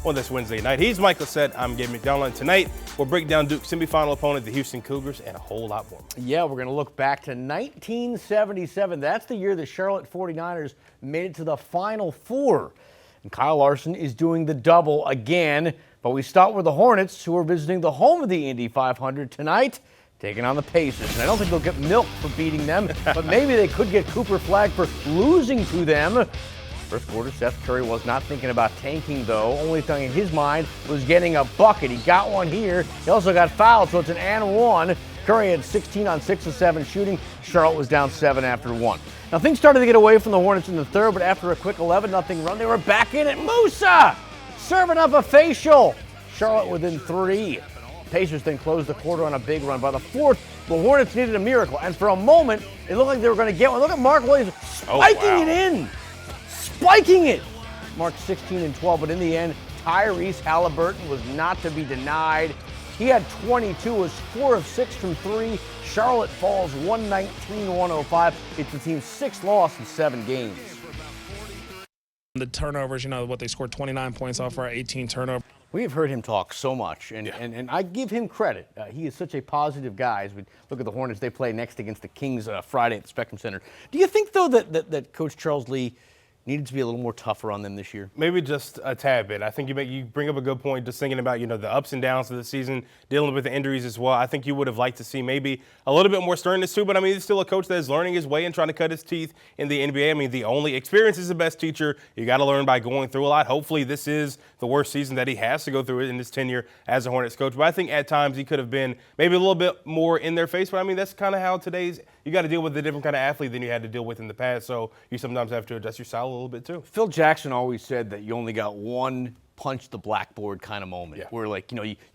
on this Wednesday night. He's Mike Lissette. I'm Gabe McDonald. Tonight, we'll break down Duke's semifinal opponent, the Houston Cougars, and a whole lot more. Yeah, we're going to look back to 1977. That's the year the Charlotte 49ers made it to the Final Four. And Kyle Larson is doing the double again. But we start with the Hornets, who are visiting the home of the Indy 500 tonight, taking on the Pacers. And I don't think they'll get milk for beating them, but maybe they could get Cooper flagged for losing to them. First quarter, Seth Curry was not thinking about tanking, though. Only thing in his mind was getting a bucket. He got one here. He also got fouled, so it's an and one. Curry had 16 on 6 of 7 shooting. Charlotte was down 7 after 1. Now, things started to get away from the Hornets in the third, but after a quick 11-0 run, they were back in it. Musa serving up a facial. Charlotte within 3. Pacers then closed the quarter on a big run. By the fourth, the Hornets needed a miracle, and for a moment, it looked like they were going to get one. Look at Mark Williams spiking it in. Spiking it. Mark 16 and 12, but in the end, Tyrese Halliburton was not to be denied. He had 22, was 4 of 6 from 3. Charlotte falls 119-105. It's the team's 6th loss in 7 games. The turnovers, what they scored 29 points off our 18 turnovers. We have heard him talk so much, and I give him credit. He is such a positive guy. As we look at the Hornets, they play next against the Kings Friday at the Spectrum Center. Do you think, though, that Coach Charles Lee needed to be a little more tougher on them this year? Maybe just a tad bit. I think you bring up a good point, just thinking about, the ups and downs of the season, dealing with the injuries as well. I think you would have liked to see maybe a little bit more sternness too, but he's still a coach that is learning his way and trying to cut his teeth in the NBA. The only experience is the best teacher. You got to learn by going through a lot. Hopefully this is the worst season that he has to go through in his tenure as a Hornets coach. But I think at times he could have been maybe a little bit more in their face. But that's kind of how you got to deal with a different kind of athlete than you had to deal with in the past. So you sometimes have to adjust your style a little bit too. Phil Jackson always said that you only got one punch the blackboard kind of moment where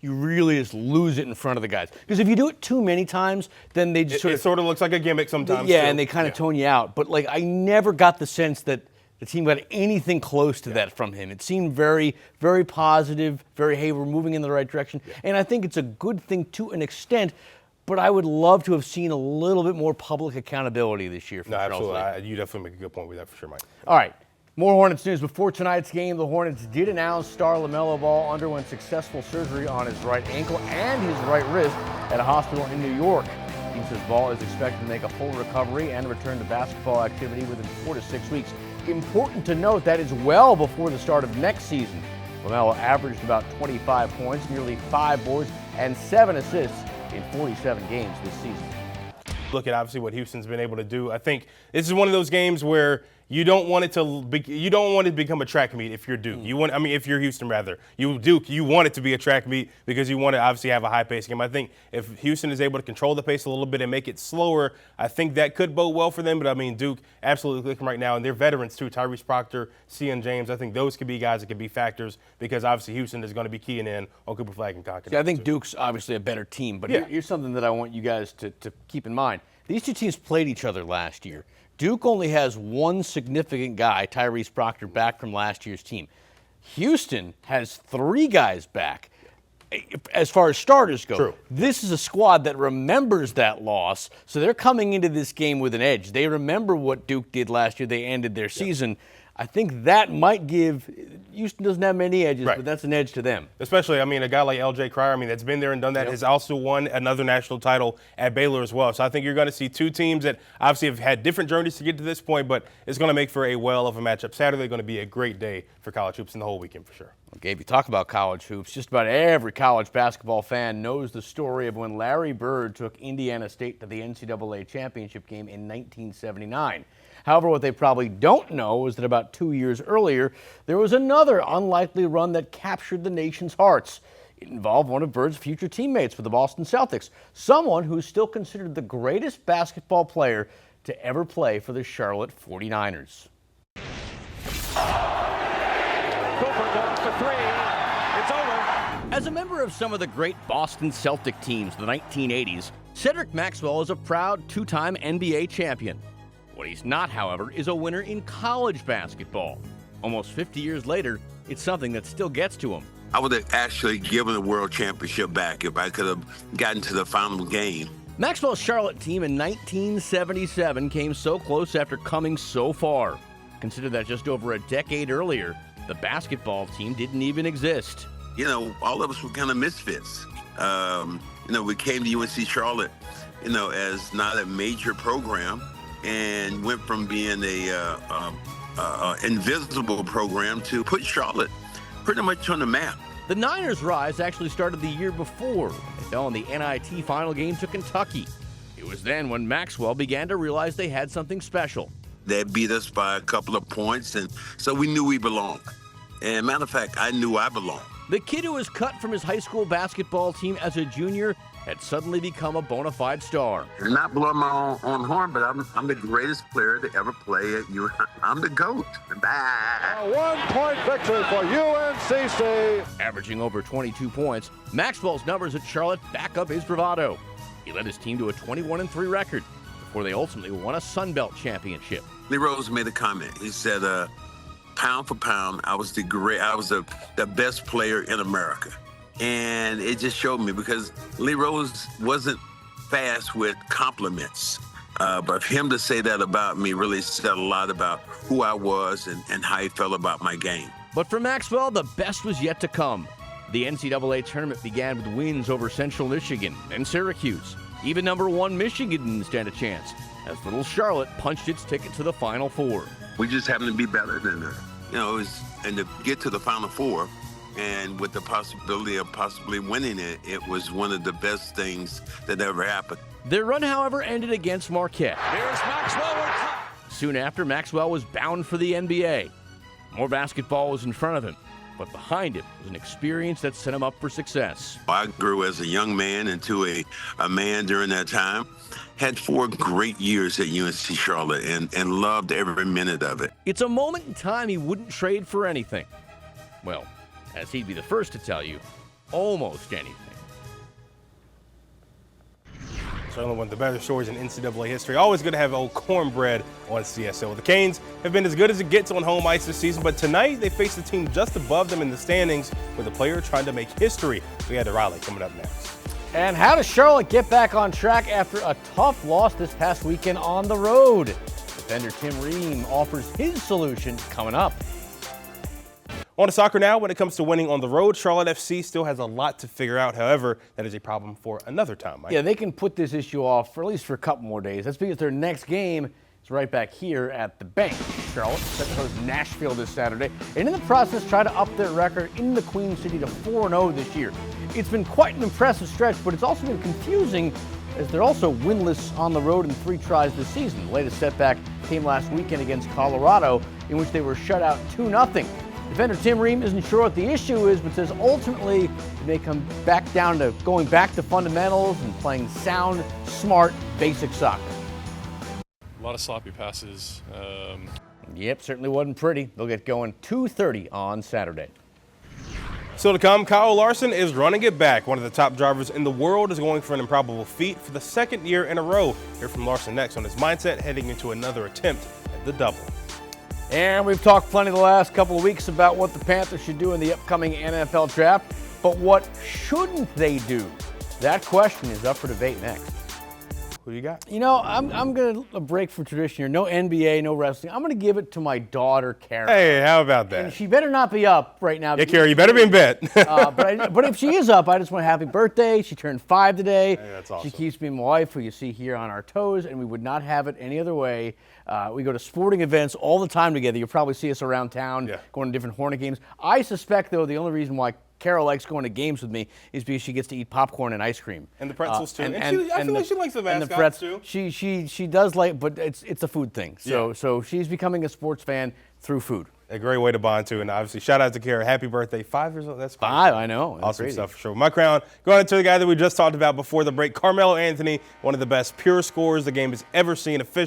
you really just lose it in front of the guys. Because if you do it too many times, then they just sort of looks like a gimmick sometimes. Yeah, and they kind of tone you out. But I never got the sense that the team got anything close to that from him. It seemed very, very positive, very, hey, we're moving in the right direction. Yeah. And I think it's a good thing to an extent, but I would love to have seen a little bit more public accountability this year from Charles Lee. Absolutely. You definitely make a good point with that for sure, Mike. All right. More Hornets news. Before tonight's game, the Hornets did announce star LaMelo Ball underwent successful surgery on his right ankle and his right wrist at a hospital in New York. The team says Ball is expected to make a full recovery and return to basketball activity within 4 to 6 weeks. Important to note that is well before the start of next season. LaMelo averaged about 25 points, nearly 5 boards, and 7 assists in 47 games this season. Look at obviously what Houston's been able to do. I think this is one of those games where you don't want it to become a track meet if you're Duke. If you're Houston rather. You want it to be a track meet because you want to obviously have a high-paced game. I think if Houston is able to control the pace a little bit and make it slower, I think that could bode well for them. But Duke absolutely clicking right now, and they're veterans too. Tyrese Proctor, Cian James. I think those could be guys that could be factors because obviously Houston is going to be keying in on Cooper Flagg and Conklin. I think Duke's obviously a better team, but here's something that I want you guys to keep in mind. These two teams played each other last year. Duke only has one significant guy, Tyrese Proctor, back from last year's team. Houston has 3 guys back as far as starters go. True. This is a squad that remembers that loss, so they're coming into this game with an edge. They remember what Duke did last year. They ended their season. I think that might give – Houston doesn't have many edges, but that's an edge to them. Especially, a guy like L.J. Cryer, that's been there and done that, has also won another national title at Baylor as well. So I think you're going to see 2 teams that obviously have had different journeys to get to this point, but it's going to make for a well of a matchup. Saturday going to be a great day for college hoops and the whole weekend for sure. Okay, if you talk about college hoops, just about every college basketball fan knows the story of when Larry Bird took Indiana State to the NCAA championship game in 1979. However, what they probably don't know is that about 2 years earlier, there was another unlikely run that captured the nation's hearts. It involved one of Bird's future teammates with the Boston Celtics, someone who's still considered the greatest basketball player to ever play for the Charlotte 49ers. Cooper goes for 3. It's over. As a member of some of the great Boston Celtic teams of the 1980s, Cedric Maxwell is a proud 2-time NBA champion. What he's not, however, is a winner in college basketball. Almost 50 years later, it's something that still gets to him. I would have actually given the world championship back if I could have gotten to the final game. Maxwell's Charlotte team in 1977 came so close after coming so far. Consider that just over a decade earlier, the basketball team didn't even exist. You know, all of us were kind of misfits. You know, we came to UNC Charlotte, you know, as not a major program, and went from being a invisible program to put Charlotte pretty much on the map. The Niners' rise actually started the year before. They fell in the NIT final game to Kentucky. It was then when Maxwell began to realize they had something special. They beat us by a couple of points, and so we knew we belonged. And matter of fact, I knew I belonged. The kid who was cut from his high school basketball team as a junior had suddenly become a bona fide star. Not blowing my own horn, but I'm the greatest player to ever play at UNC. I'm the GOAT. Bye. A 1-point victory for UNCC. Averaging over 22 points, Maxwell's numbers at Charlotte back up his bravado. He led his team to a 21-3 record before they ultimately won a Sun Belt championship. Lee Rose made a comment. He said, pound for pound, I was the best player in America. And it just showed me, because Lee Rose wasn't fast with compliments. But for him to say that about me really said a lot about who I was and how he felt about my game. But for Maxwell, the best was yet to come. The NCAA tournament began with wins over Central Michigan and Syracuse. Even number 1 Michigan didn't stand a chance, as little Charlotte punched its ticket to the Final Four. We just happened to be better than them. You know, and to get to the Final Four, and with the possibility of possibly winning it, it was one of the best things that ever happened. Their run, however, ended against Marquette. Here's Maxwell. Soon after, Maxwell was bound for the NBA. More basketball was in front of him, but behind him was an experience that set him up for success. I grew as a young man into a man during that time. Had 4 great years at UNC Charlotte and loved every minute of it. It's a moment in time he wouldn't trade for anything. Well, as he'd be the first to tell you, almost anything. Certainly one of the better stories in NCAA history. Always good to have old cornbread on CSL. The Canes have been as good as it gets on home ice this season, but tonight they face the team just above them in the standings with a player trying to make history. We had Riley coming up next. And how does Charlotte get back on track after a tough loss this past weekend on the road? Defender Tim Ream offers his solution coming up. On to soccer now. When it comes to winning on the road, Charlotte FC still has a lot to figure out. However, that is a problem for another time, Mike. Yeah, they can put this issue off for at least for a couple more days. That's because their next game is right back here at the Bank. Charlotte set to host Nashville this Saturday, and in the process try to up their record in the Queen City to 4-0 this year. It's been quite an impressive stretch, but it's also been confusing as they're also winless on the road in 3 tries this season. The latest setback came last weekend against Colorado, in which they were shut out 2-0. Defender Tim Ream isn't sure what the issue is, but says ultimately it may come back down to going back to fundamentals and playing sound, smart, basic soccer. A lot of sloppy passes. Yep, certainly wasn't pretty. They'll get going 2:30 on Saturday. Still to come, Kyle Larson is running it back. One of the top drivers in the world is going for an improbable feat for the 2nd year in a row. Hear from Larson next on his mindset heading into another attempt at the double. And we've talked plenty the last couple of weeks about what the Panthers should do in the upcoming NFL draft, but what shouldn't they do? That question is up for debate next. Who you got? You know, I'm going to break from tradition here. No NBA, no wrestling. I'm going to give it to my daughter, Kara. Hey, how about that? And she better not be up right now. Yeah, Kara, you better be in bed. But if she is up, I just want to happy birthday. She turned 5 today. Hey, that's awesome. She keeps me and my wife, who you see here, on our toes, and we would not have it any other way. We go to sporting events all the time together. You'll probably see us around town going to different Hornet games. I suspect, though, the only reason why Carol likes going to games with me is because she gets to eat popcorn and ice cream. And the pretzels, too. I feel like she likes the mascots, too. She does like, but it's a food thing. So she's becoming a sports fan through food. A great way to bond, too. And obviously, shout out to Kara. Happy birthday. 5 years old. That's crazy. 5, I know. That's awesome crazy stuff for sure. My crown, going into the guy that we just talked about before the break, Carmelo Anthony, one of the best pure scorers the game has ever seen officially.